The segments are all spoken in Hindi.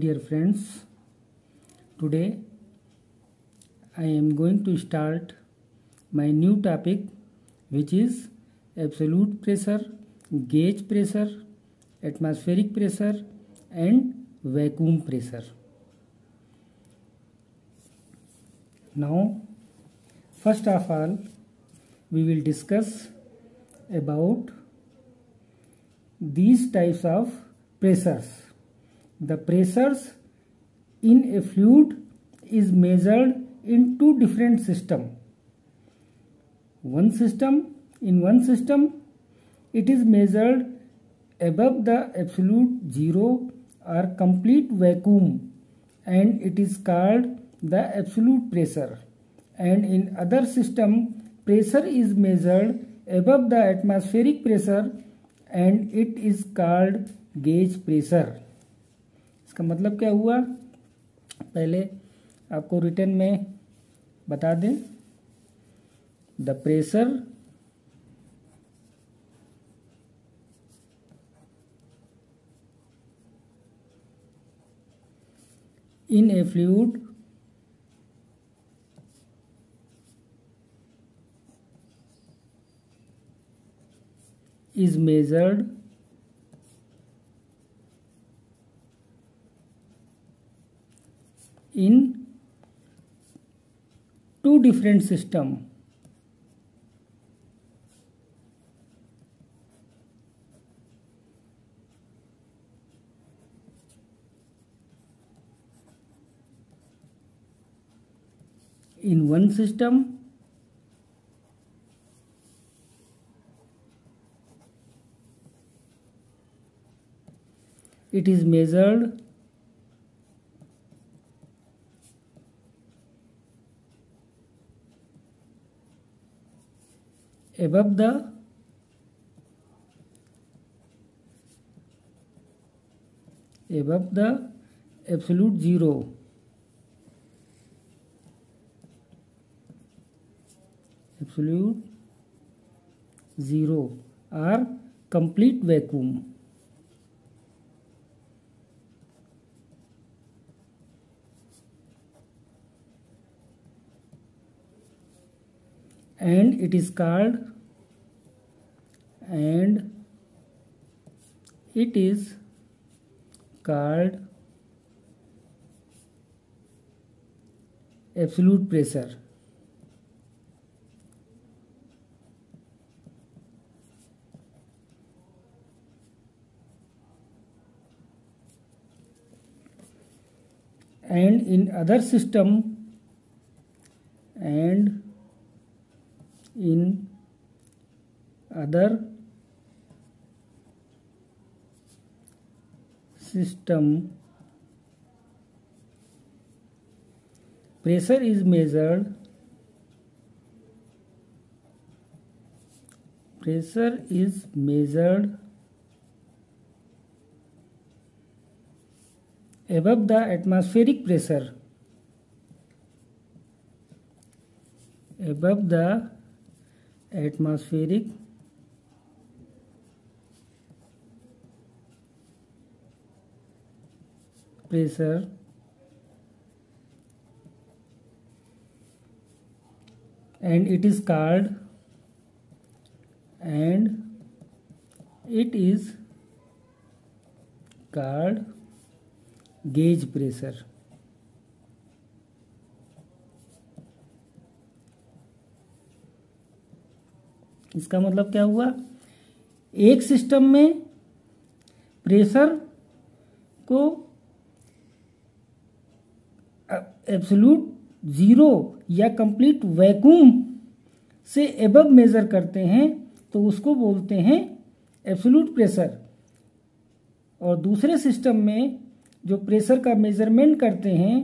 dear friends, today I am going to start my new topic, which is absolute pressure, gauge pressure, atmospheric pressure and vacuum pressure. Now, first of all, we will discuss about these types of pressures. The pressures in a fluid is measured in two different systems. In one system, it is measured above the absolute zero or complete vacuum, and it is called the absolute pressure. And in other system, pressure is measured above the atmospheric pressure, and it is called gauge pressure. इसका मतलब क्या हुआ, पहले आपको रिटन में बता दें. The pressure in a fluid is measured in two different systems. In one system, it is measured above the absolute zero. Absolute zero or complete vacuum. And it is called absolute pressure. And in other system, pressure is measured above the atmospheric pressure. Above the atmospheric pressure, and it is called gauge pressure. इसका मतलब क्या हुआ, एक सिस्टम में प्रेशर को एब्सोल्यूट जीरो या कंप्लीट वैक्यूम से एबव मेजर करते हैं तो उसको बोलते हैं एब्सोल्यूट प्रेशर. और दूसरे सिस्टम में जो प्रेशर का मेजरमेंट करते हैं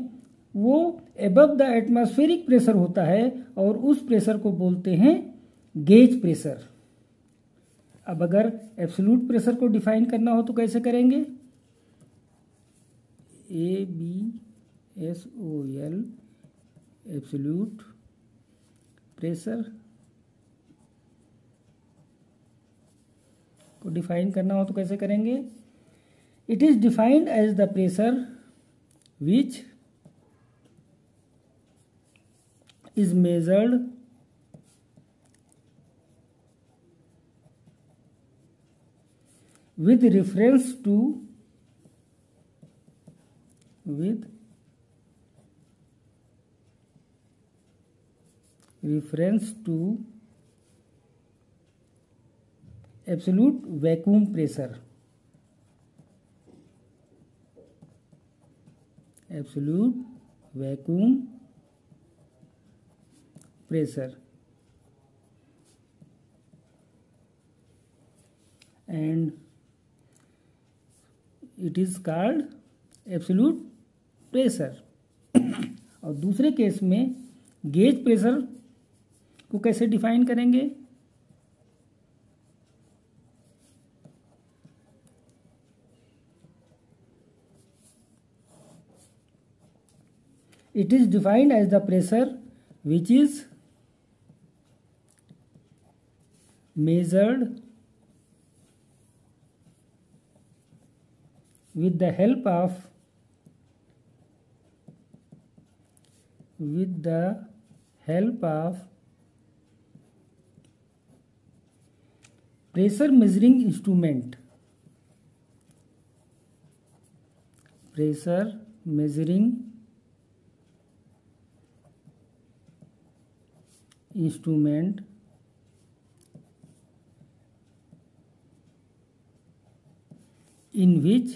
वो एबव द एटमॉस्फेरिक प्रेशर होता है और उस प्रेशर को बोलते हैं गेज प्रेशर. अब अगर एब्सोल्यूट प्रेशर को डिफाइन करना हो तो कैसे करेंगे, ABSOL एब्सोल्यूट प्रेशर को डिफाइन करना हो तो कैसे करेंगे. It is defined as the pressure which is measured with reference to absolute vacuum pressure. Absolute vacuum pressure, and it is called absolute pressure. और दूसरे केस में गेज प्रेशर को कैसे डिफाइन करेंगे? It is defined as the pressure which is measured with the help of pressure measuring instrument. Pressure measuring instrument in which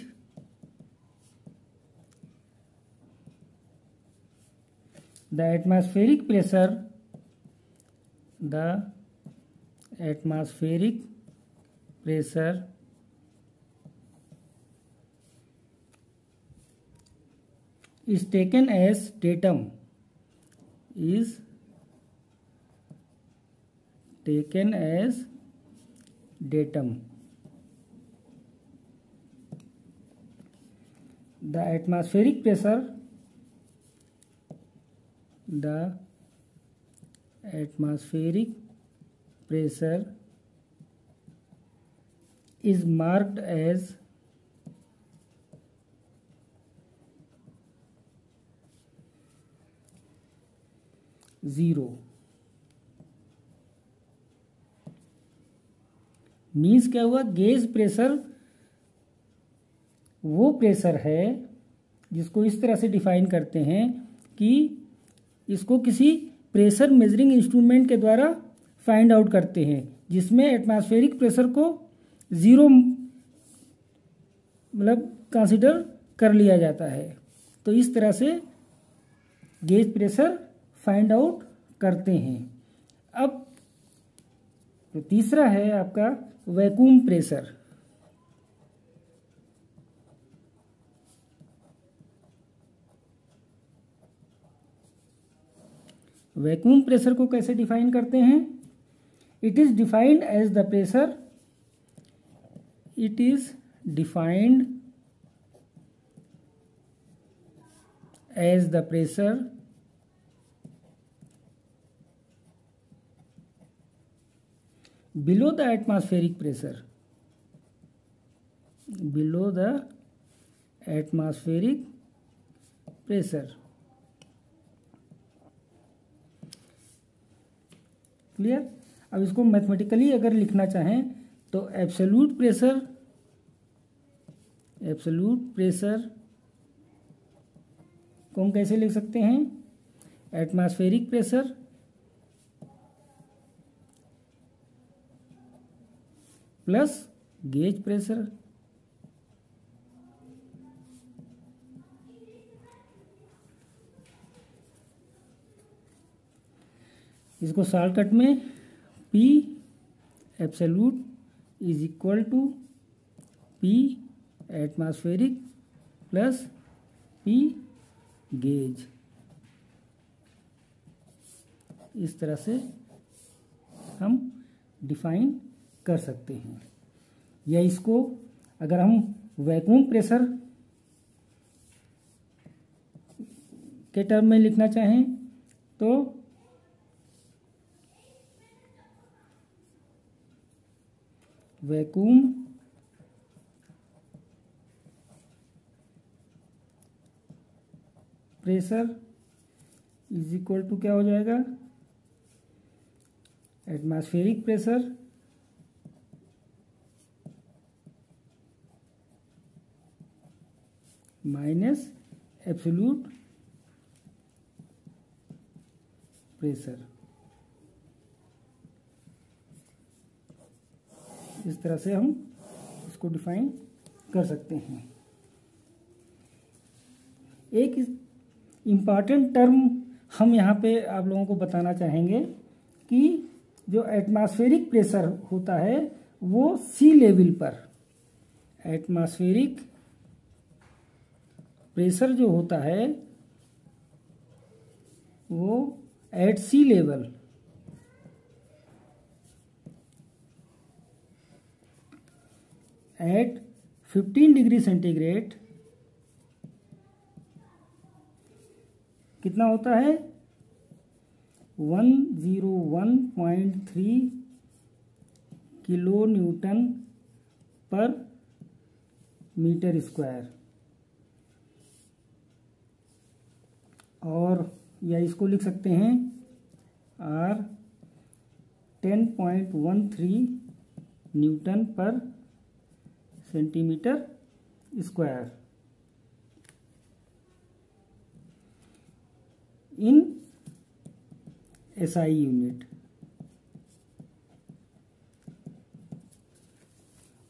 the atmospheric pressure is taken as datum. The atmospheric pressure is marked as 0. Means क्या हुआ? गेज प्रेशर वो प्रेशर है जिसको इस तरह से डिफाइन करते हैं कि इसको किसी प्रेशर मेजरिंग इंस्ट्रूमेंट के द्वारा फाइंड आउट करते हैं, जिसमें एटमॉस्फेरिक प्रेशर को 0 मतलब कंसीडर कर लिया जाता है। तो इस तरह से गेज प्रेशर फाइंड आउट करते हैं। अब तो तीसरा है आपका वैक्यूम प्रेशर। वैक्यूम प्रेशर को कैसे डिफाइन करते हैं? It is defined as the pressure below the atmospheric pressure. Clear? अब इसको मैथमेटिकली अगर लिखना चाहें तो एब्सोल्यूट प्रेशर को हम कैसे लिख सकते हैं? Atmospheric pressure plus gauge pressure. इसको शॉर्टकट में P absolute is equal to P atmospheric plus P gauge, इस तरह से हम डिफाइन कर सकते हैं। या इसको अगर हम वैक्यूम प्रेशर के टर्म में लिखना चाहें तो vacuum pressure is equal to क्या हो जाएगा, atmospheric pressure minus absolute pressure. इस तरह से हम इसको डिफाइन कर सकते हैं। एक इम्पॉर्टेंट टर्म हम यहाँ पे आप लोगों को बताना चाहेंगे कि जो एटमॉस्फेरिक प्रेशर होता है वो सी लेवल पर, एटमॉस्फेरिक प्रेशर जो होता है वो at sea level at 15 degree centigrade कितना होता है, 101.3 kilo newton per metre square, और या इसको लिख सकते हैं R 10.13 newton per centimetre square in SI unit.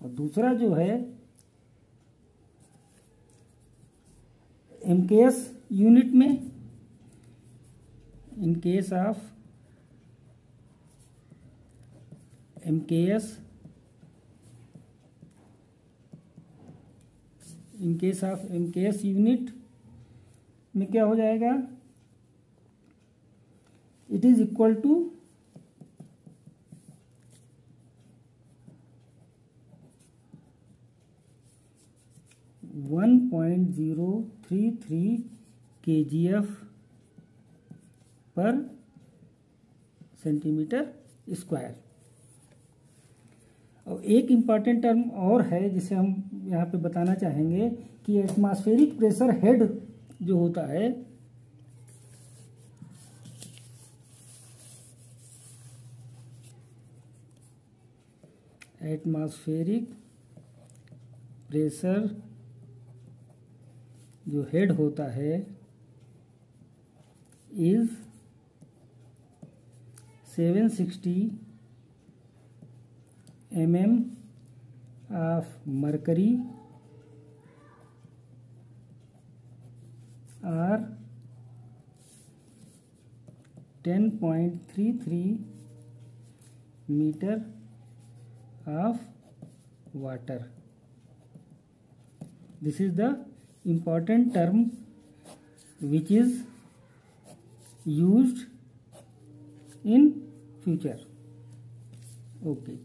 और दूसरा जो है MKS यूनिट में, in case of MKS, in case of MKS unit में क्या हो जाएगा, it is equal to 1.033 kgf पर सेंटीमीटर स्क्वायर। और एक इम्पॉर्टेंट टर्म और है जिसे हम यहाँ पे बताना चाहेंगे कि एटमॉस्फेरिक प्रेशर हेड जो होता है एटमॉस्फेरिक प्रेशर जो हेड होता है is 760 mm of mercury or 10.33 meter of water. This is the important term which is used in future. Okay.